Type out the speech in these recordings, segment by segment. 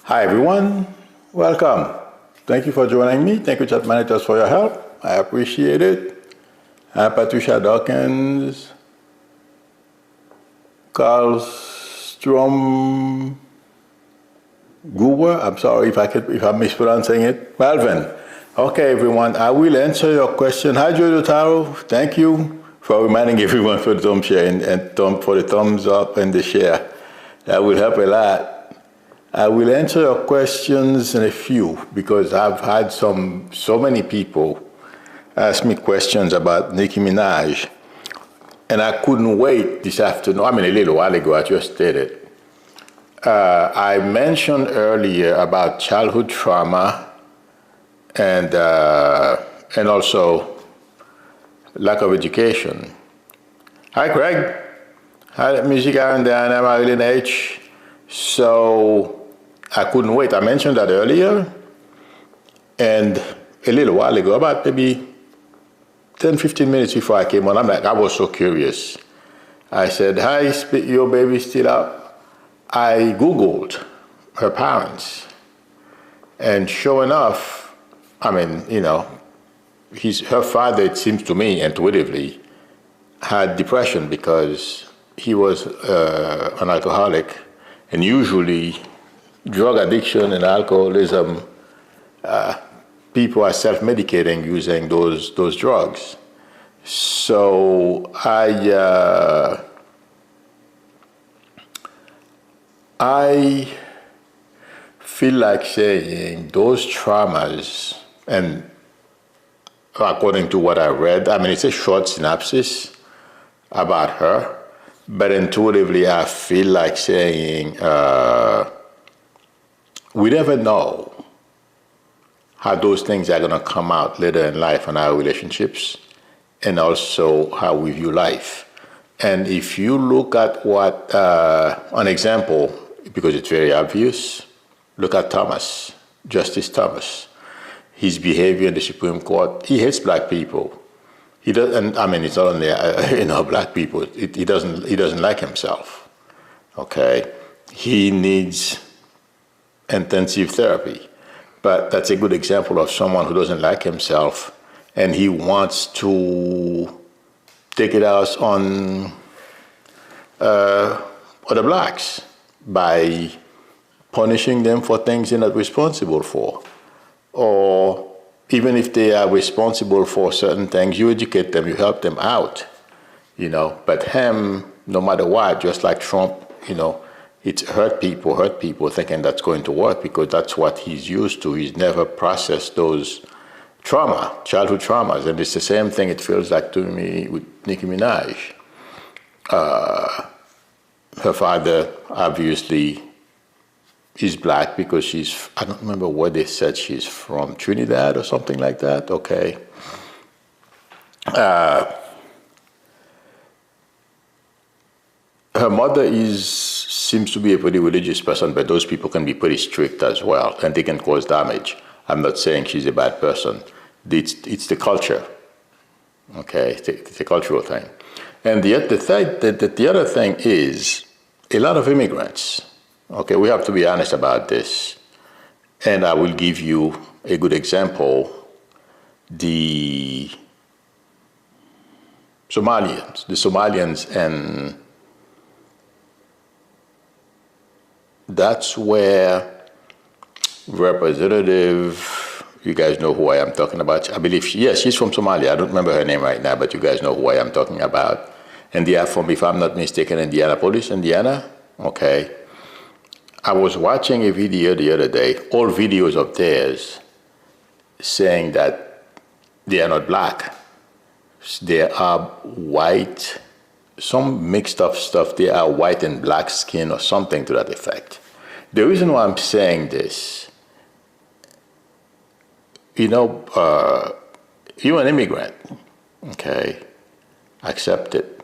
Hi everyone, welcome. Thank you for joining me. Thank you, chat managers, for your help. I appreciate it. Patricia Dawkins, Carl Strom, Goober. I'm sorry if I'm mispronouncing it. Melvin. Okay, everyone. I will answer your question. Hi, Jojo Taro. Thank you for reminding everyone for the thumb share and for the thumbs up and the share. That will help a lot. I will answer your questions in a few because I've had so many people ask me questions about Nicki Minaj, and I couldn't wait this afternoon. I mean, a little while ago, I just did it. I mentioned earlier about childhood trauma and also lack of education. Hi, Craig. Hi, Music Aaron, Diana, Marilyn H. So I couldn't wait. I mentioned that earlier. And a little while ago, about maybe 10, 15 minutes before I came on, I was so curious. I said, hi, your baby's still up. I Googled her parents. And sure enough, I mean, her father, it seems to me, intuitively, had depression because he was an alcoholic. And usually, drug addiction and alcoholism, people are self-medicating using those drugs. So I feel like saying those traumas, and according to what I read, I mean, it's a short synopsis about her, but intuitively I feel like saying we never know how those things are going to come out later in life in our relationships and also how we view life. And if you look at what, an example, because it's very obvious, look at Thomas, Justice Thomas. His behavior in the Supreme Court, he hates black people. He doesn't, I mean, it's not only, black people, he doesn't like himself, okay? He needs intensive therapy. But that's a good example of someone who doesn't like himself and he wants to take it out on other blacks by punishing them for things they're not responsible for. Or even if they are responsible for certain things, you educate them, you help them out, But him, no matter what, just like Trump, it's hurt people thinking that's going to work because that's what he's used to. He's never processed those childhood traumas. And it's the same thing it feels like to me with Nicki Minaj. Her father obviously is black because I don't remember where they said she's from, Trinidad or something like that, okay. Her mother seems to be a pretty religious person, but those people can be pretty strict as well, and they can cause damage. I'm not saying she's a bad person. It's the culture, okay? It's a cultural thing. And the other thing is a lot of immigrants, okay? We have to be honest about this. And I will give you a good example. The Somalians and that's where Representative, you guys know who I am talking about. I believe, yes, she's from Somalia. I don't remember her name right now, but you guys know who I am talking about. And they are from, if I'm not mistaken, Indianapolis, Indiana. Okay. I was watching a video the other day, all videos of theirs, saying that they are not black. They are white, some mixed up stuff. They are white and black skin or something to that effect. The reason why I'm saying this, you're an immigrant, okay? Accept it.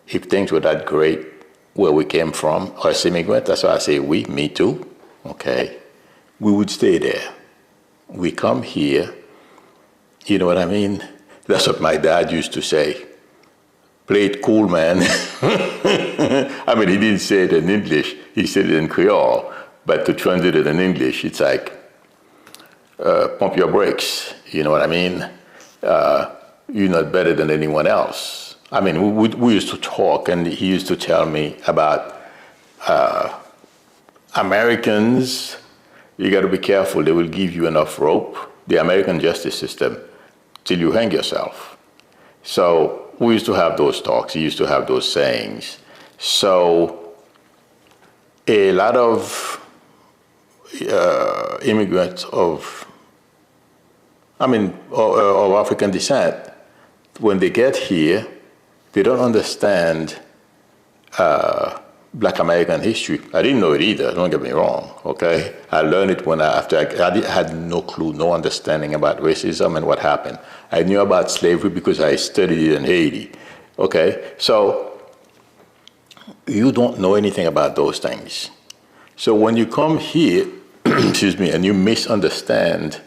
If things were that great where we came from, or as immigrants, that's why I say we, me too, okay? We would stay there. We come here, you know what I mean? That's what my dad used to say. Play it cool, man. I mean, he didn't say it in English. He said it in Creole. But to translate it in English, it's like, pump your brakes. You know what I mean? You're not better than anyone else. I mean, we used to talk, and he used to tell me about Americans. You got to be careful. They will give you enough rope, the American justice system, till you hang yourself. So we used to have those talks. He used to have those sayings. So a lot of immigrants of African descent, when they get here, they don't understand Black American history. I didn't know it either, don't get me wrong, okay? I learned it after I had no clue, no understanding about racism and what happened. I knew about slavery because I studied it in Haiti, okay? So you don't know anything about those things. So when you come here, excuse me, and you misunderstand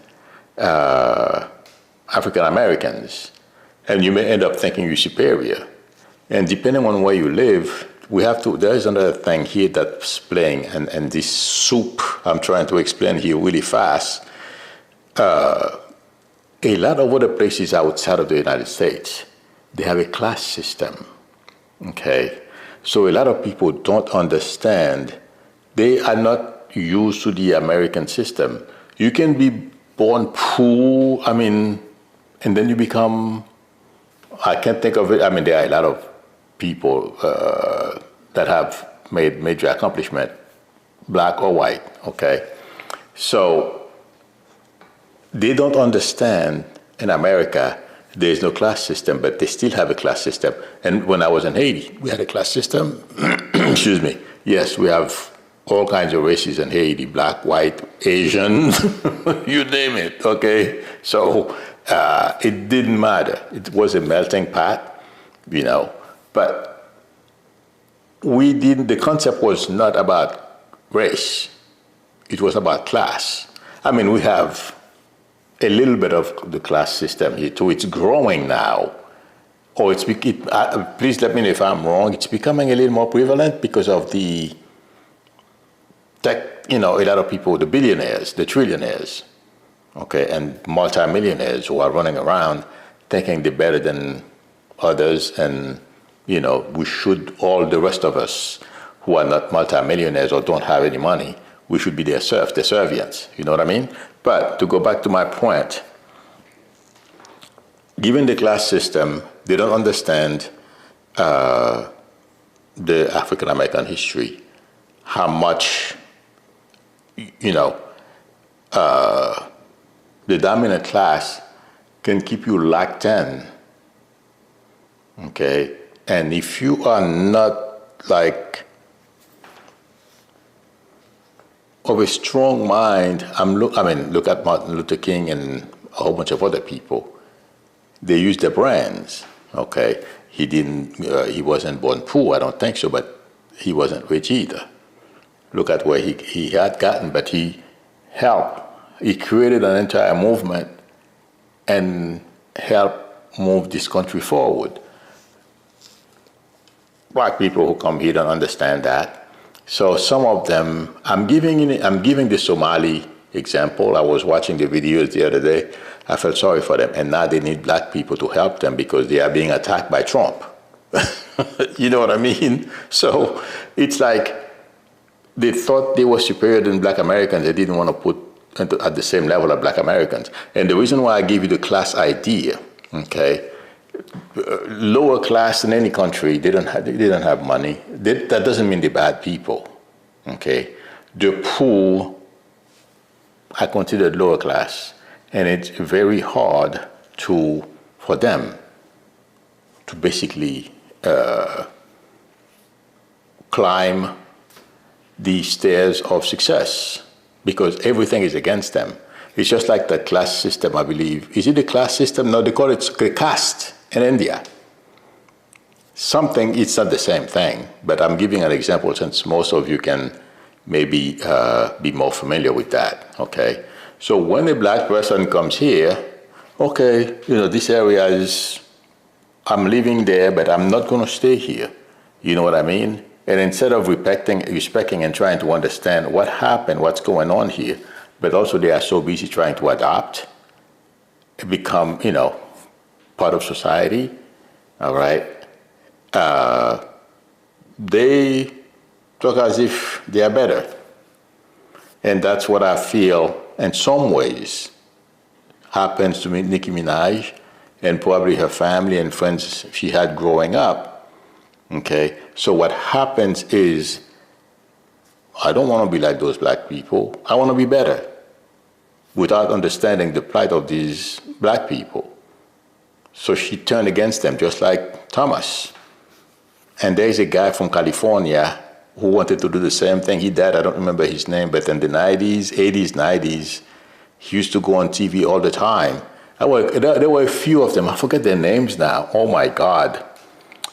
African Americans, and you may end up thinking you're superior. And depending on where you live, there is another thing here that's playing, and this soup I'm trying to explain here really fast. A lot of other places outside of the United States, they have a class system, okay? So a lot of people don't understand. They are not used to the American system. You can be born poor, and then you become, I can't think of it. There are a lot of people that have made major accomplishment, black or white, okay? So they don't understand in America there's no class system, but they still have a class system. And when I was in Haiti, we had a class system. Excuse me. Yes, we have all kinds of races in Haiti, black, white, Asian, you name it, okay? So it didn't matter. It was a melting pot, but the concept was not about race. It was about class. We have a little bit of the class system here too. It's growing now. Please let me know if I'm wrong. It's becoming a little more prevalent because of the tech, a lot of people, the billionaires, the trillionaires, okay, and multimillionaires who are running around thinking they're better than others, and all the rest of us who are not multimillionaires or don't have any money, we should be their servants. You know what I mean? But to go back to my point, given the class system, they don't understand the African American history, how much, the dominant class can keep you locked in, okay? And if you are not of a strong mind, look at Martin Luther King and a whole bunch of other people. They used their brands, okay? He wasn't born poor, I don't think so, but he wasn't rich either. Look at where he had gotten, but he helped. He created an entire movement and helped move this country forward. Black people who come here don't understand that. So some of them, I'm giving the Somali example. I was watching the videos the other day. I felt sorry for them, and now they need black people to help them because they are being attacked by Trump. You know what I mean? So it's like they thought they were superior than Black Americans. They didn't want to put at the same level of Black Americans. And the reason why I give you the class idea, okay, lower class in any country, they don't have money. That doesn't mean they're bad people, okay? The poor are considered lower class, and it's very hard for them to basically climb the stairs of success because everything is against them. It's just like the class system, I believe. Is it the class system? No, they call it the caste in India. It's not the same thing, but I'm giving an example since most of you can maybe be more familiar with that, okay? So when a black person comes here, okay, this area I'm living there, but I'm not going to stay here. You know what I mean? And instead of respecting and trying to understand what happened, what's going on here, but also they are so busy trying to adapt, become, part of society, all right? They talk as if they are better. And that's what I feel, in some ways, happens to Nicki Minaj and probably her family and friends she had growing up, okay? So what happens is, I don't want to be like those black people. I want to be better without understanding the plight of these black people. So she turned against them, just like Thomas. And there's a guy from California who wanted to do the same thing. He died, I don't remember his name, but in the 90s, 80s, 90s, he used to go on TV all the time. There were a few of them. I forget their names now. Oh, my God.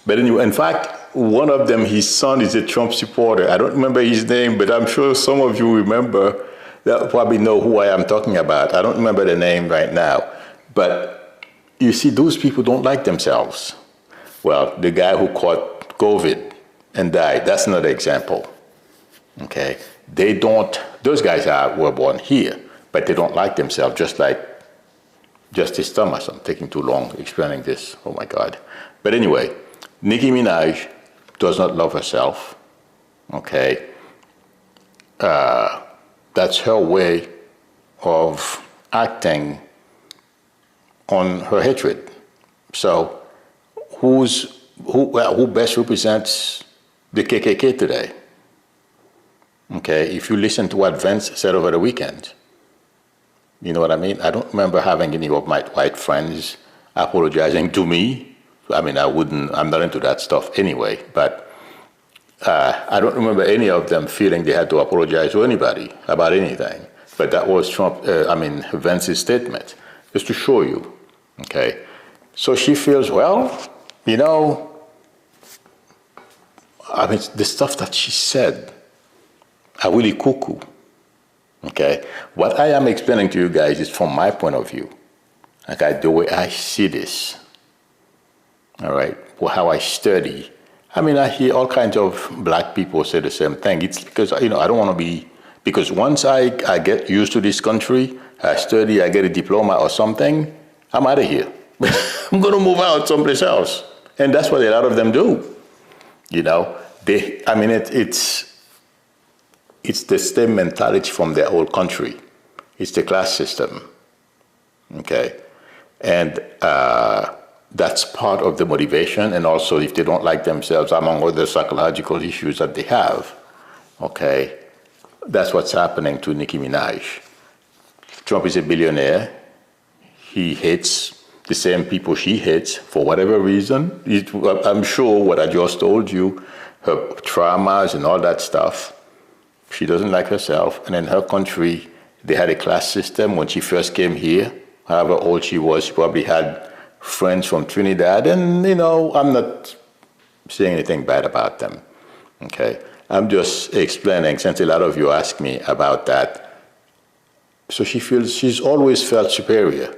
But anyway, in fact, one of them, his son is a Trump supporter. I don't remember his name, but I'm sure some of you remember. They'll probably know who I am talking about. I don't remember the name right now. But you see, those people don't like themselves. Well, the guy who caught COVID and died, that's another example. Okay? Those guys were born here, but they don't like themselves, just like Justice Thomas. I'm taking too long explaining this. Oh, my God. But anyway, Nicki Minaj does not love herself. Okay? That's her way of acting on her hatred. So who best represents the KKK today? Okay, if you listen to what Vince said over the weekend, you know what I mean? I don't remember having any of my white friends apologizing to me. I mean, I'm not into that stuff anyway, but I don't remember any of them feeling they had to apologize to anybody about anything. But that was Vance's statement, just to show you, okay? So she feels, well, the stuff that she said are really cuckoo, okay? What I am explaining to you guys is from my point of view, okay, the way I see this, all right, how I study. I mean, I hear all kinds of black people say the same thing. It's because, I don't want to be, because once I get used to this country, I study, I get a diploma or something, I'm out of here. I'm going to move out someplace else. And that's what a lot of them do. It's the same mentality from their old country. It's the class system, okay? And that's part of the motivation, and also if they don't like themselves, among other psychological issues that they have, okay? That's what's happening to Nicki Minaj. Trump is a billionaire. He hates the same people she hates for whatever reason. I'm sure what I just told you, her traumas and all that stuff, she doesn't like herself. And in her country, they had a class system. When she first came here, however old she was, she probably had friends from Trinidad. And, I'm not saying anything bad about them, okay? I'm just explaining, since a lot of you ask me about that. So she's always felt superior.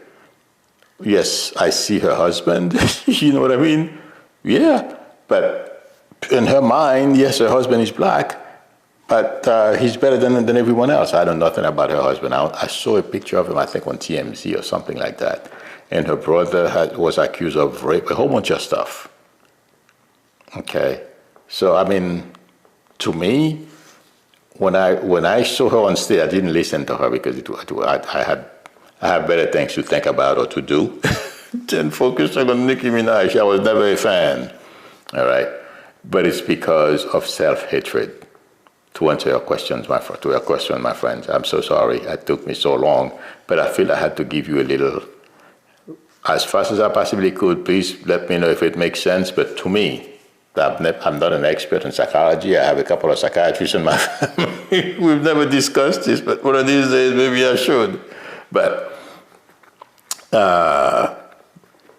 Yes, I see her husband, you know what I mean? Yeah, but in her mind, yes, her husband is black, but he's better than everyone else. I know nothing about her husband. I saw a picture of him, I think, on TMZ or something like that. And her brother was accused of rape, a whole bunch of stuff. Okay, so to me, when I saw her on stage, I didn't listen to her because I have better things to think about or to do than focusing on Nicki Minaj. I was never a fan, all right? But it's because of self-hatred. To answer your questions, my friends, I'm so sorry it took me so long, but I feel I had to give you a little, as fast as I possibly could. Please let me know if it makes sense, but to me, I'm not an expert in psychology. I have a couple of psychiatrists in my family. We've never discussed this, but one of these days maybe I should. But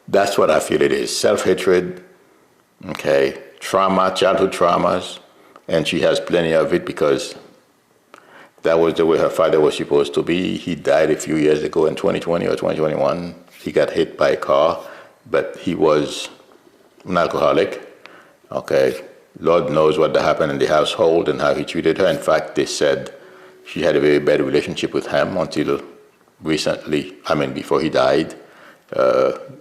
that's what I feel it is. Self-hatred, okay, trauma, childhood traumas, and she has plenty of it because that was the way her father was supposed to be. He died a few years ago in 2020 or 2021. He got hit by a car, but he was an alcoholic, okay, Lord knows what happened in the household and how he treated her. In fact, they said she had a very bad relationship with him until recently. I mean, before he died,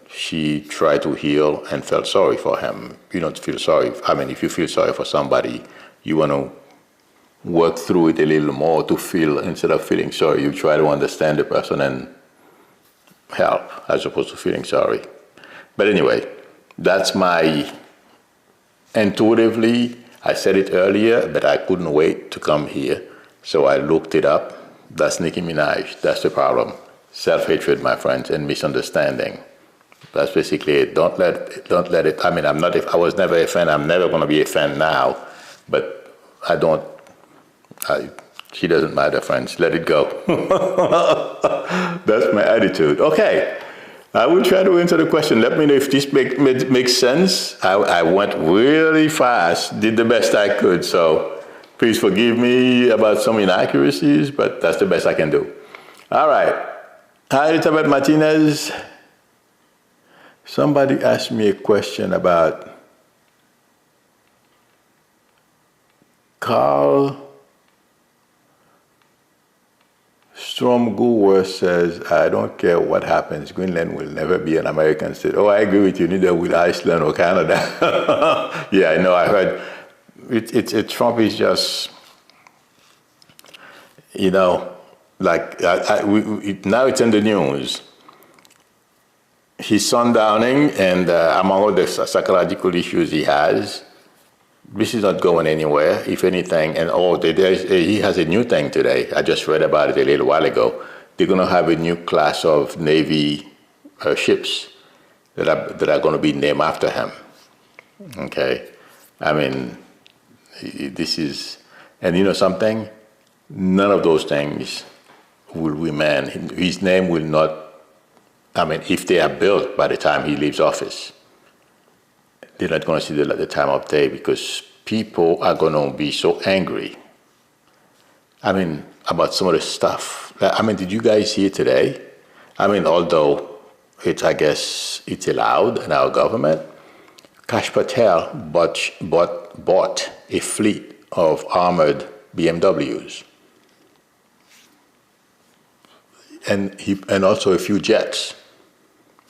she tried to heal and felt sorry for him. You don't feel sorry. I mean, if you feel sorry for somebody, you want to work through it a little more to feel, instead of feeling sorry, you try to understand the person and help as opposed to feeling sorry. But anyway, that's my intuitively, I said it earlier, but I couldn't wait to come here. So I looked it up. That's Nicki Minaj. That's the problem. Self-hatred, my friends, and misunderstanding. That's basically it. Don't let it. I mean, I was never a fan. I'm never going to be a fan now. But she doesn't matter, friends. Let it go. That's my attitude. Okay. I will try to answer the question. Let me know if this makes sense. I went really fast, did the best I could. So please forgive me about some inaccuracies, but that's the best I can do. All right. Hi, Elizabeth Martinez. Somebody asked me a question about Carl Stromgower says, I don't care what happens, Greenland will never be an American state. Oh, I agree with you, neither will Iceland or Canada. Yeah, I know, I heard. Trump is just, you know, like, now it's in the news. He's sundowning, and among all the psychological issues he has, this is not going anywhere, if anything. And he has a new thing today. I just read about it a little while ago. They're going to have a new class of Navy ships that are going to be named after him. Okay? I mean, this is, and you know something? None of those things will remain. His name will not, I mean, if they are built by the time he leaves office, they're not going to see the time of day, because people are going to be so angry. I mean, about some of the stuff. I mean, did you guys see it today? I mean, although I guess it's allowed in our government, Kash Patel bought a fleet of armored BMWs. And also a few jets.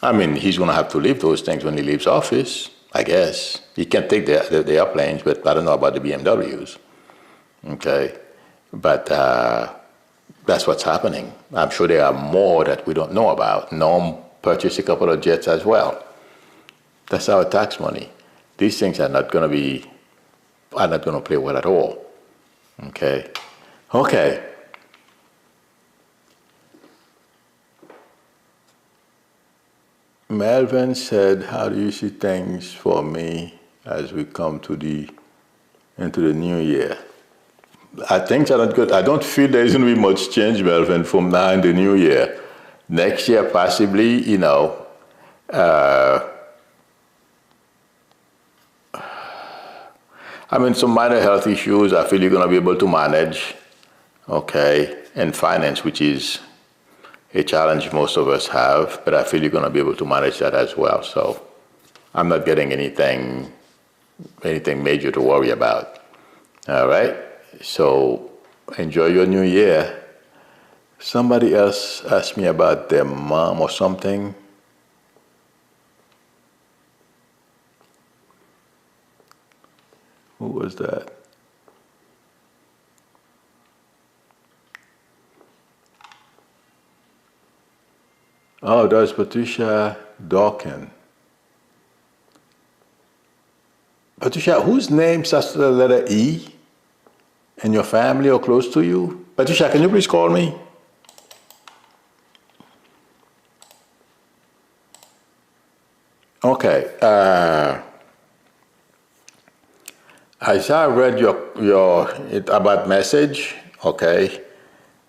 I mean, he's going to have to leave those things when he leaves office. I guess. He can take the airplanes, but I don't know about the BMWs. Okay? But that's what's happening. I'm sure there are more that we don't know about. Norm purchased a couple of jets as well. That's our tax money. These things are not going to play well at all. Okay? Okay. Melvin said, how do you see things for me as we come into the new year? Things are not good. I don't feel there's going to be much change, Melvin, from now in the new year. Next year, possibly, you know, I mean, some minor health issues I feel you're going to be able to manage, okay, and finance, which is a challenge most of us have, but I feel you're going to be able to manage that as well. So I'm not getting anything major to worry about. All right? So enjoy your new year. Somebody else asked me about their mom or something. Who was that? Oh, that's Patricia Dawkins. Patricia, whose name starts with the letter E in your family or close to you? Patricia, can you please call me? Okay. As I read your about message, okay,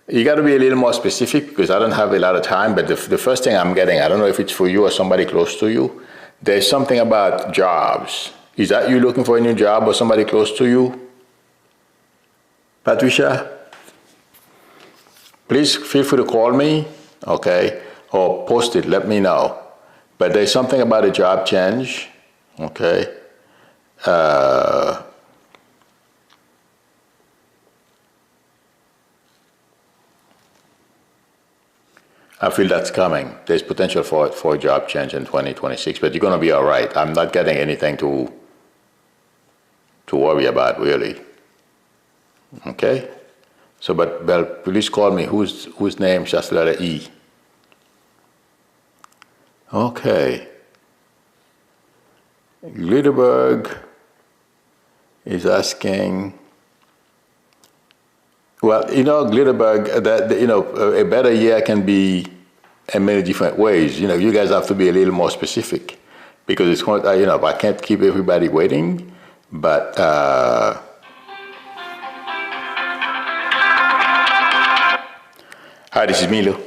you got to be a little more specific because I don't have a lot of time, but the first thing I'm getting, I don't know if it's for you or somebody close to you, there's something about jobs. Is that you looking for a new job or somebody close to you? Patricia? Please feel free to call me, okay, or post it, let me know. But there's something about a job change, okay? I feel that's coming. There's potential for a job change in 2026, but you're going to be all right. I'm not getting anything to worry about, really. Okay? So, but please call me. Whose name just letter E? Okay. Glitterberg is asking. Well, you know, Glitterberg, that, you know, a better year can be in many different ways. You know, you guys have to be a little more specific because it's going to, you know, I can't keep everybody waiting, but hi, this is Milo.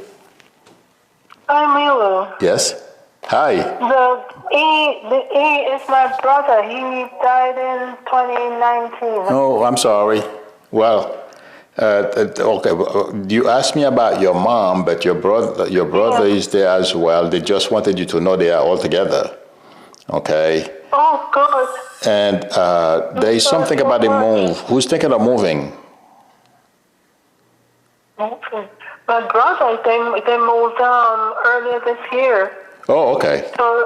Hi, Milo. Yes. Hi. The E is my brother. He died in 2019. Oh, I'm sorry. Well, okay. You asked me about your mom, but your brother is there as well. They just wanted you to know they are all together. Okay. Oh, good. And there is something about the move. Who's thinking of moving? Okay. My brother, they moved earlier this year. Oh, okay. So,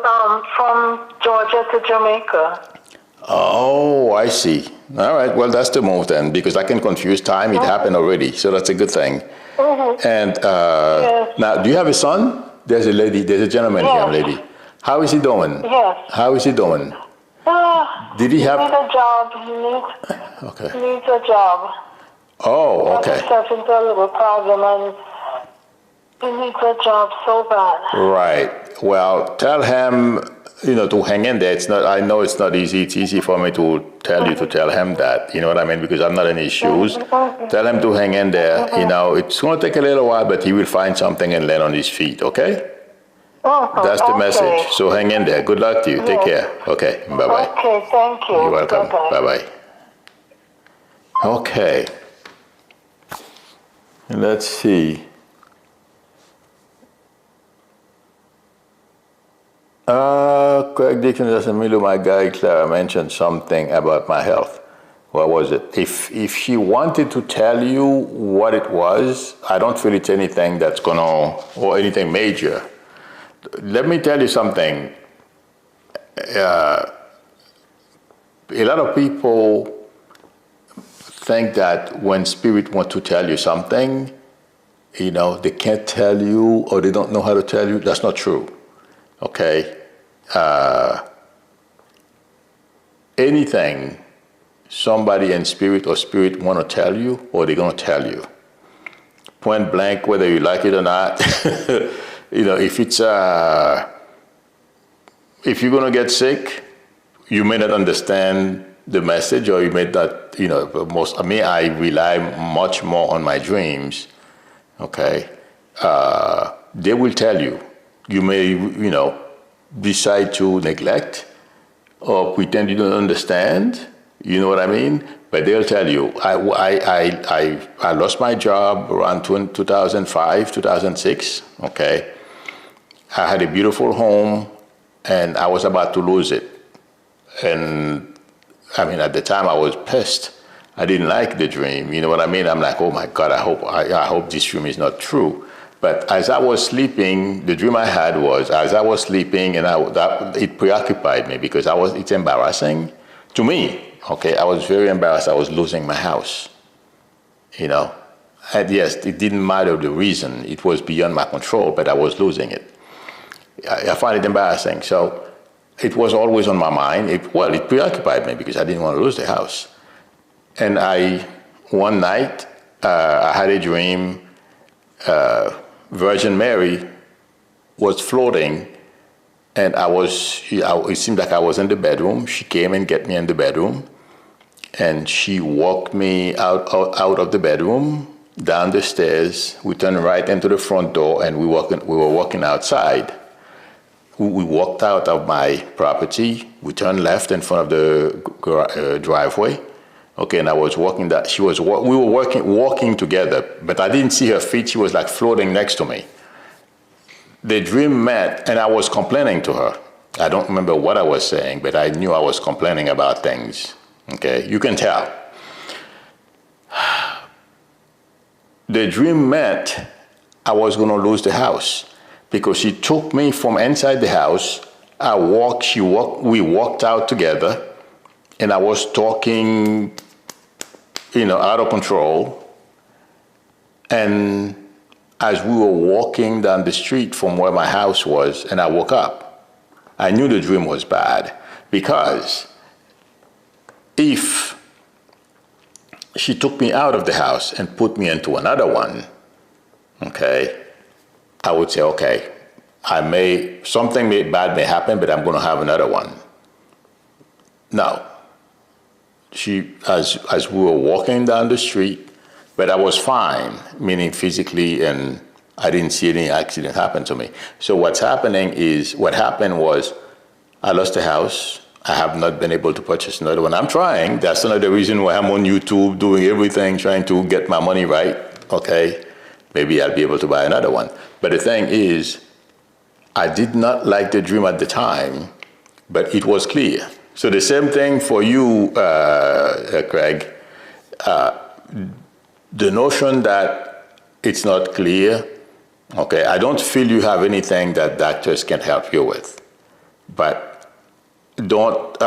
from Georgia to Jamaica. Oh, I see. All right. Well, that's the move then, because I can confuse time. It happened already, so that's a good thing. Mm-hmm. And Yes. now, do you have a son? There's a gentleman here, lady. How is he doing? Yes. How is he doing? Did he have? He needs a job. Okay. He needs a job. Oh, okay. That's into a little problem, and he needs a job so bad. Right. Well, tell him, you know, to hang in there. It's not. I know it's not easy. It's easy for me to tell you to tell him that. You know what I mean? Because I'm not in his shoes. Tell him to hang in there. You know, it's going to take a little while, but he will find something and land on his feet. Okay? That's the message. So hang in there. Good luck to you. Take care. Okay. Bye bye. Okay. Thank you. You're welcome. Bye-bye. Bye bye. Okay. Let's see. Craig Dixon doesn't mean my guy Clara mentioned something about my health. What was it? If she wanted to tell you what it was, I don't feel it's anything that's gonna, or anything major. Let me tell you something. A lot of people think that when spirit want to tell you something, you know, they can't tell you or they don't know how to tell you. That's not true. Okay? Anything somebody in spirit or spirit want to tell you, or they're going to tell you. Point blank, whether you like it or not. You know, if it's if you're going to get sick, you may not understand the message, or you may not, you know, I rely much more on my dreams. Okay? They will tell you. You may, you know, decide to neglect or pretend you don't understand. You know what I mean? But they'll tell you. I lost my job around 2005, 2006. Okay? I had a beautiful home, and I was about to lose it. And I mean, at the time, I was pissed. I didn't like the dream. You know what I mean? I'm like, oh my God, I hope this dream is not true. But as I was sleeping, the dream I had was, as I was sleeping, and it preoccupied me because it's embarrassing to me. Okay, I was very embarrassed. I was losing my house. You know, and yes, it didn't matter the reason. It was beyond my control, but I was losing it. I find it embarrassing. So it was always on my mind. It preoccupied me because I didn't want to lose the house. And one night, I had a dream. Virgin Mary was floating, and it seemed like I was in the bedroom. She came and get me in the bedroom, and she walked me out of the bedroom, down the stairs. We turned right into the front door, and we were walking outside. We walked out of my property. We turned left in front of the driveway. Okay, and I was walking that. We were walking together, but I didn't see her feet. She was like floating next to me. The dream met, and I was complaining to her. I don't remember what I was saying, but I knew I was complaining about things. Okay, you can tell. The dream met I was going to lose the house because she took me from inside the house. We walked out together, and I was talking, out of control. And as we were walking down the street from where my house was, and I woke up, I knew the dream was bad because if she took me out of the house and put me into another one, okay, I would say, okay, something bad may happen, but I'm going to have another one. No. As we were walking down the street, but I was fine, meaning physically, and I didn't see any accident happen to me. So what happened was I lost the house. I have not been able to purchase another one. I'm trying. That's another reason why I'm on YouTube doing everything, trying to get my money right. Okay, maybe I'll be able to buy another one. But the thing is, I did not like the dream at the time, but it was clear. So the same thing for you, Craig. The notion that it's not clear, okay, I don't feel you have anything that doctors can help you with. But don't,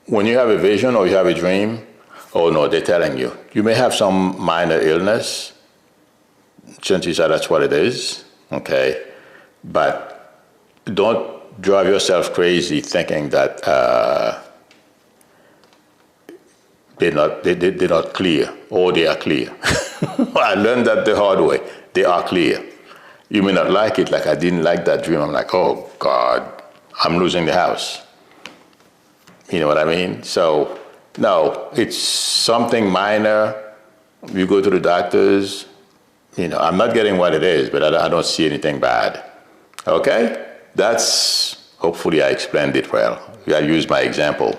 when you have a vision or you have a dream, oh no, they're telling you. You may have some minor illness, chances are that's what it is, okay? But don't drive yourself crazy thinking that they're not clear, or they are clear. I learned that the hard way. They are clear. You may not like it, like I didn't like that dream. I'm like, oh God, I'm losing the house. You know what I mean? So, no, it's something minor. You go to the doctors, I'm not getting what it is, but I don't see anything bad. Okay? Hopefully I explained it well. I used my example.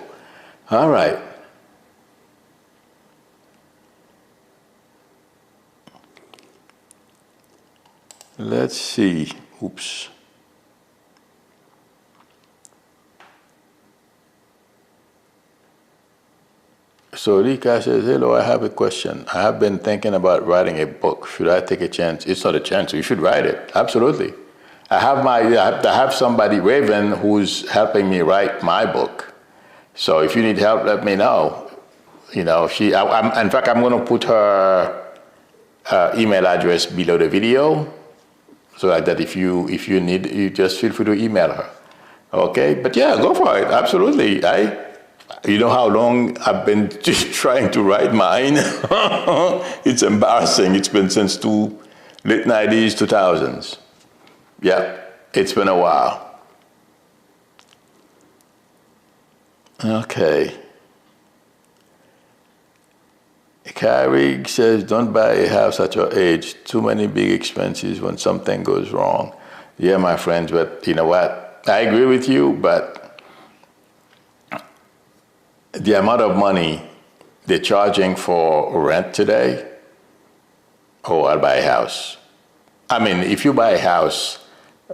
All right. Let's see. Oops. So Rika says, hello, I have a question. I have been thinking about writing a book. Should I take a chance? It's not a chance. You should write it. Absolutely. I have somebody, Raven, who's helping me write my book. So if you need help, let me know. In fact, I'm going to put her email address below the video, so that if you need, you just feel free to email her. Okay? But yeah, go for it. Absolutely. You know how long I've been just trying to write mine? It's embarrassing. It's been since late 90s, 2000s. Yeah, it's been a while. Okay. Carrie says, don't buy a house at your age. Too many big expenses when something goes wrong. Yeah, my friends, but you know what? I agree with you, but the amount of money they're charging for rent today, I'll buy a house. I mean, if you buy a house,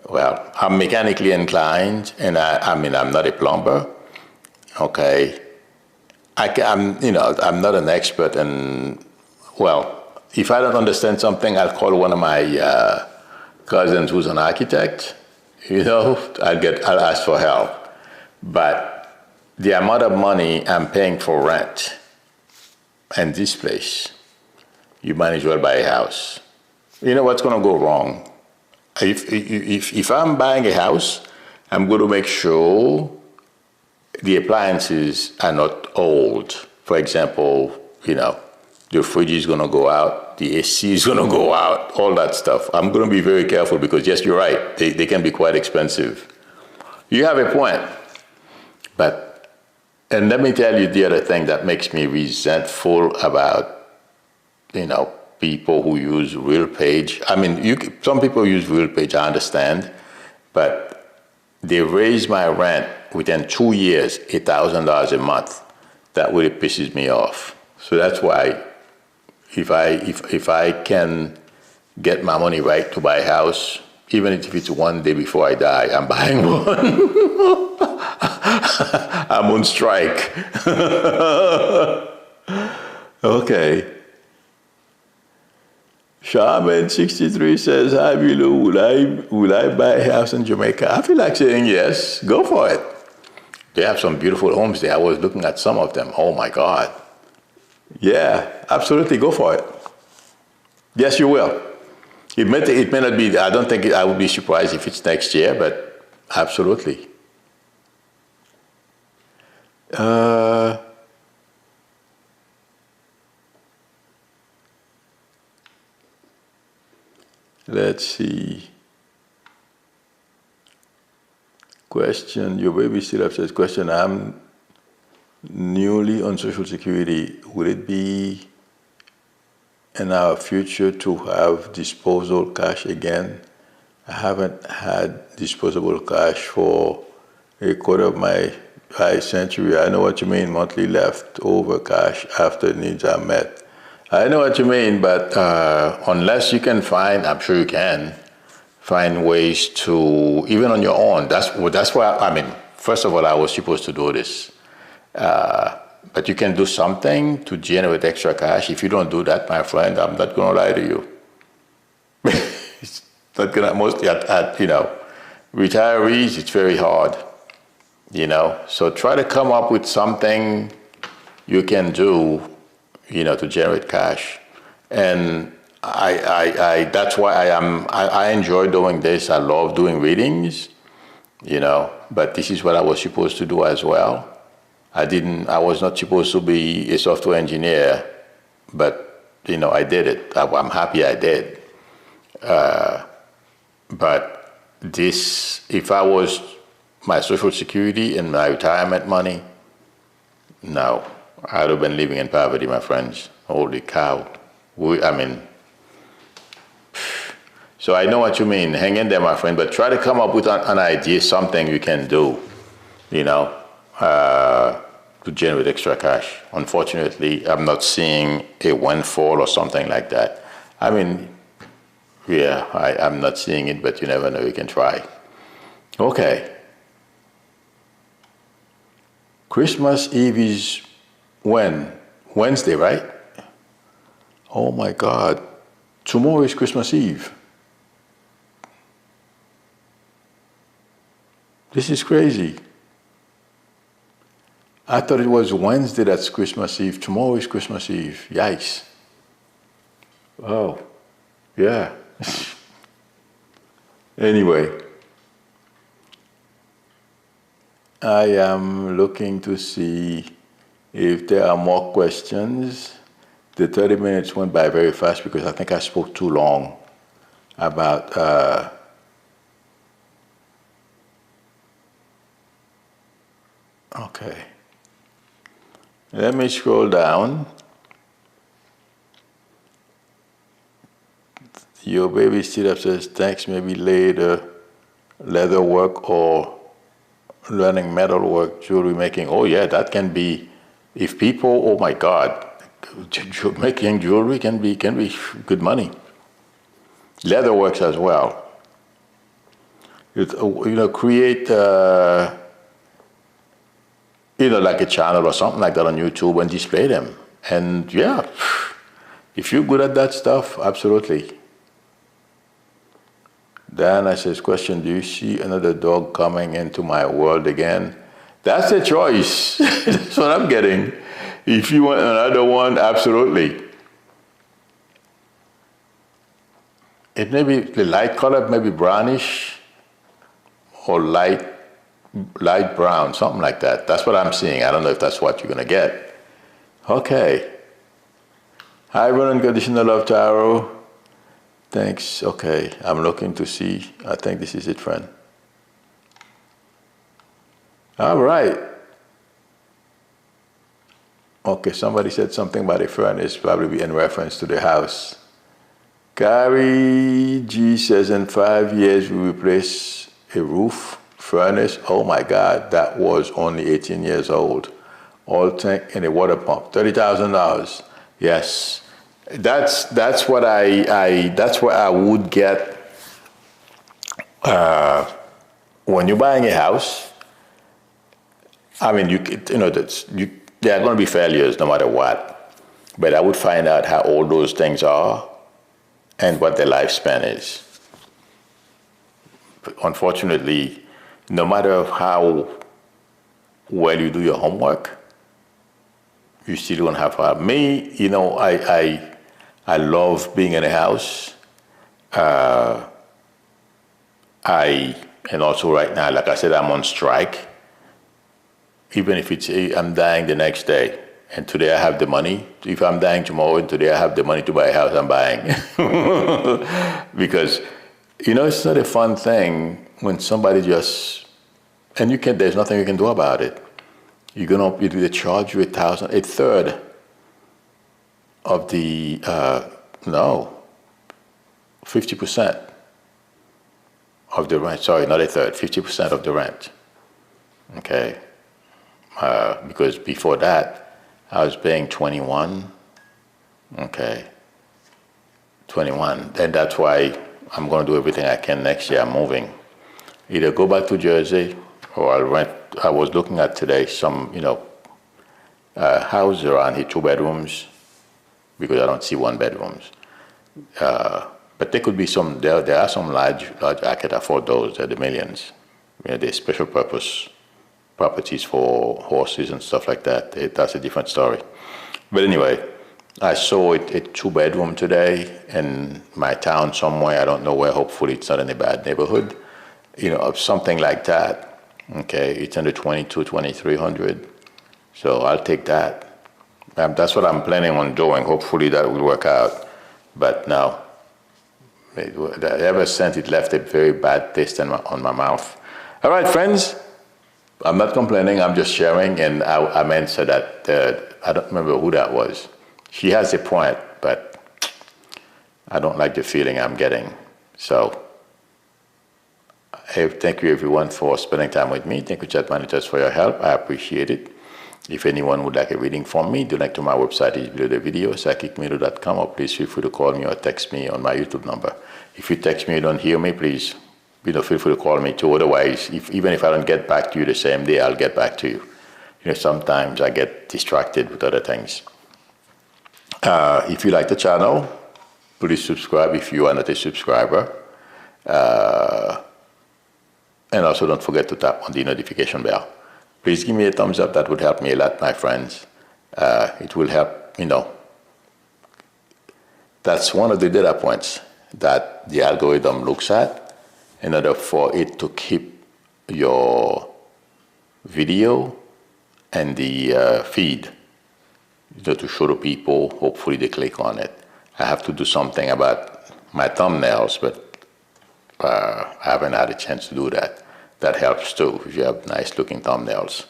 well, I'm mechanically inclined, and I'm not a plumber, okay? I'm not an expert, and well, if I don't understand something, I'll call one of my cousins who's an architect. I'll ask for help. But the amount of money I'm paying for rent in this place, you might as well buy a house. You know what's going to go wrong? If I'm buying a house, I'm going to make sure the appliances are not old. For example, the fridge is going to go out, the AC is going to go out, all that stuff. I'm going to be very careful because, yes, you're right. They can be quite expensive. You have a point. And let me tell you the other thing that makes me resentful about, people who use RealPage. I mean, some people use RealPage, I understand, but they raise my rent within 2 years, $1,000 a month. That really pisses me off. So that's why if I can get my money right to buy a house, even if it's one day before I die, I'm buying one. I'm on strike. Okay. Shaman63 says, hi, Bilo, will I buy a house in Jamaica? I feel like saying yes. Go for it. They have some beautiful homes there. I was looking at some of them. Oh, my God. Yeah, absolutely. Go for it. Yes, you will. It may not be, I don't think, I would be surprised if it's next year, but absolutely. Let's see. Question, your baby still upstairs. Question, I'm newly on Social Security. Will it be in our future to have disposable cash again? I haven't had disposable cash for a quarter of my century. I know what you mean, monthly leftover cash after needs are met. I know what you mean, but unless you can find, I'm sure you can, find ways to, even on your own. That's why, I mean, first of all, I was supposed to do this. But you can do something to generate extra cash. If you don't do that, my friend, I'm not going to lie to you. It's not going to, mostly at retirees, it's very hard, So try to come up with something you can do, to generate cash. And that's why I enjoy doing this. I love doing readings, but this is what I was supposed to do as well. I was not supposed to be a software engineer, but, I did it. I'm happy I did. But if I was my Social Security and my retirement money, no, I'd have been living in poverty, my friends. Holy cow. So I know what you mean. Hang in there, my friend, but try to come up with an idea, something you can do, to generate extra cash. Unfortunately, I'm not seeing a windfall or something like that. I'm not seeing it, but you never know, you can try. Okay. Christmas Eve is when? Wednesday, right? Oh my God. Tomorrow is Christmas Eve. This is crazy. I thought it was Wednesday that's Christmas Eve. Tomorrow is Christmas Eve. Yikes. Oh, yeah. Anyway, I am looking to see if there are more questions. The 30 minutes went by very fast because I think I spoke too long about okay. Let me scroll down. Your baby still up says, thanks, maybe later, leather work or learning metal work, jewelry making. Oh yeah, that can be, if people, oh my God, making jewelry can be good money. Leather works as well. Create, like a channel or something like that on YouTube and display them. And yeah, if you're good at that stuff, absolutely. Diana says, question, do you see another dog coming into my world again? That's a choice. That's what I'm getting. If you want another one, absolutely. It may be the light color, maybe brownish or light brown, something like that. That's what I'm seeing. I don't know if that's what you're going to get. Okay. Hi, Ron, conditional love tarot. Thanks. Okay, I'm looking to see. I think this is it, friend. All right. Okay, somebody said something about a furnace, probably in reference to the house. Gary G says in 5 years we replace a roof, furnace. Oh my God, that was only 18 years old. Oil tank and a water pump, $30,000. Yes. That's what I would get when you're buying a house. I mean, there are going to be failures no matter what, but I would find out how old those things are and what their lifespan is. But unfortunately, no matter how well you do your homework, you still don't have me. You know, I love being in a house. And also right now, like I said, I'm on strike. Even if I'm dying the next day, and today I have the money. If I'm dying tomorrow and today I have the money to buy a house, I'm buying. Because, you know, it's not a fun thing when somebody just, and there's nothing you can do about it. They charge you $1,000, a third of the, 50% of the rent. Sorry, not a third, 50% of the rent. Okay. Because before that, I was paying 21. Okay. 21. And that's why I'm going to do everything I can next year. I'm moving. Either go back to Jersey or I'll rent. I was looking at today some, houses around here, 2 bedrooms, because I don't see 1 bedrooms. But there could be some, there are some large, I could afford those. They're the millions. They're special purpose properties for horses and stuff like that. That's a different story. But anyway, I saw it a 2-bedroom today in my town somewhere. I don't know where. Hopefully it's not in a bad neighborhood. Of something like that. Okay, it's under 2,300. So I'll take that. That's what I'm planning on doing. Hopefully that will work out. But no, ever since it left a very bad taste on my mouth. All right, friends. I'm not complaining, I'm just sharing, and I meant so that, I don't remember who that was. She has a point, but I don't like the feeling I'm getting. So, thank you everyone for spending time with me. Thank you, chat managers, for your help. I appreciate it. If anyone would like a reading from me, the link to my website is below the video, psychicmedo.com, or please feel free to call me or text me on my YouTube number. If you text me, you don't hear me, please feel free to call me too. Otherwise, even if I don't get back to you the same day, I'll get back to you. Sometimes I get distracted with other things. If you like the channel, please subscribe if you are not a subscriber. And also don't forget to tap on the notification bell. Please give me a thumbs up. That would help me a lot, my friends. It will help, That's one of the data points that the algorithm looks at in order for it to keep your video and the feed, to show to people. Hopefully they click on it. I have to do something about my thumbnails, but I haven't had a chance to do that. That helps too, if you have nice looking thumbnails.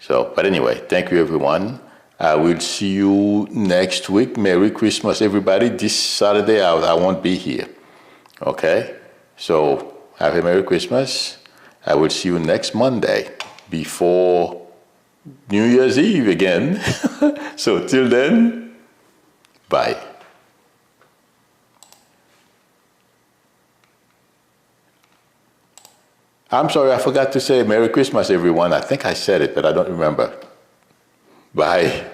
So, but anyway, thank you everyone. I will see you next week. Merry Christmas, everybody. This Saturday I won't be here. Okay? So, have a Merry Christmas. I will see you next Monday before New Year's Eve again. So till then, bye. I'm sorry, I forgot to say Merry Christmas, everyone. I think I said it, but I don't remember. Bye.